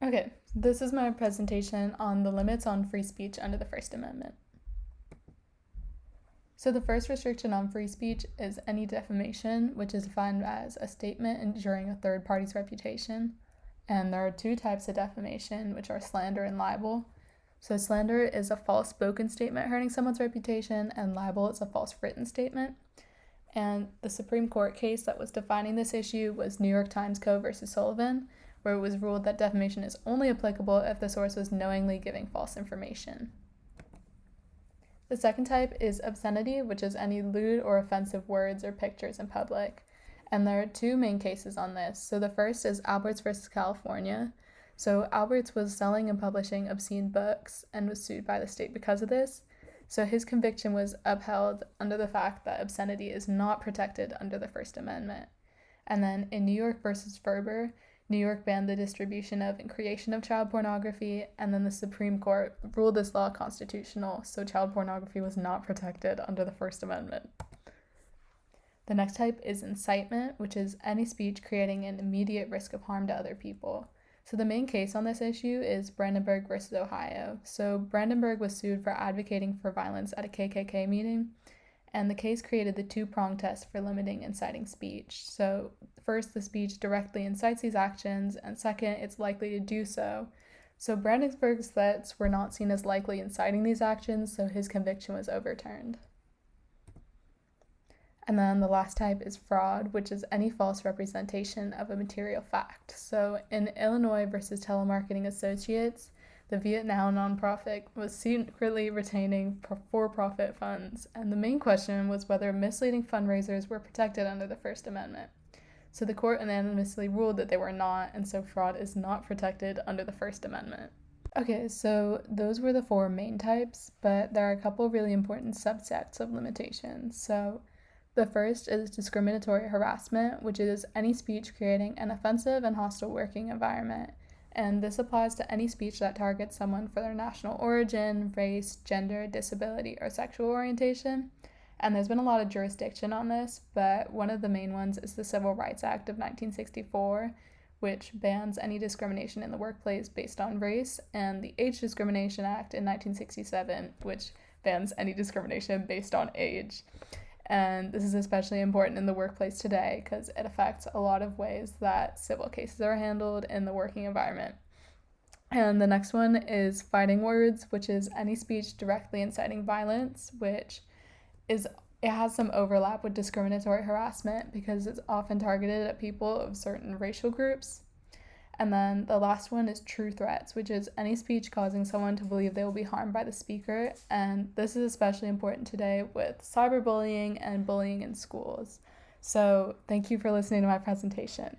Okay, this is my presentation on the limits on free speech under the First Amendment. So the first restriction on free speech is any defamation, which is defined as a statement injuring a third party's reputation. And there are two types of defamation, which are slander and libel. So slander is a false spoken statement hurting someone's reputation, and libel is a false written statement. And the Supreme Court case that was defining this issue was New York Times Co. versus Sullivan, where it was ruled that defamation is only applicable if the source was knowingly giving false information. The second type is obscenity, which is any lewd or offensive words or pictures in public. And there are two main cases on this. So the first is Alberts versus California. So Alberts was selling and publishing obscene books and was sued by the state because of this. So his conviction was upheld under the fact that obscenity is not protected under the First Amendment. And then in New York versus Ferber, New York banned the distribution of and creation of child pornography, and then the Supreme Court ruled this law constitutional, so child pornography was not protected under the First Amendment. The next type is incitement, which is any speech creating an immediate risk of harm to other people. So the main case on this issue is Brandenburg versus Ohio. So Brandenburg was sued for advocating for violence at a KKK meeting, and the case created the two-pronged test for limiting inciting speech. So first, the speech directly incites these actions, and second, it's likely to do so. So Brandenburg's threats were not seen as likely inciting these actions, so his conviction was overturned. And then the last type is fraud, which is any false representation of a material fact. So in Illinois versus Telemarketing Associates, the Vietnam nonprofit was secretly retaining for-profit funds, and the main question was whether misleading fundraisers were protected under the First Amendment. So the court unanimously ruled that they were not, and so fraud is not protected under the First Amendment. Okay, so those were the four main types, but there are a couple really important subsets of limitations. So the first is discriminatory harassment, which is any speech creating an offensive and hostile working environment. And this applies to any speech that targets someone for their national origin, race, gender, disability, or sexual orientation. And there's been a lot of jurisdiction on this, but one of the main ones is the Civil Rights Act of 1964, which bans any discrimination in the workplace based on race, and the Age Discrimination Act in 1967, which bans any discrimination based on age. And this is especially important in the workplace today because it affects a lot of ways that civil cases are handled in the working environment. And the next one is fighting words, which is any speech directly inciting violence, it has some overlap with discriminatory harassment because it's often targeted at people of certain racial groups. And then the last one is true threats, which is any speech causing someone to believe they will be harmed by the speaker. And this is especially important today with cyberbullying and bullying in schools. So thank you for listening to my presentation.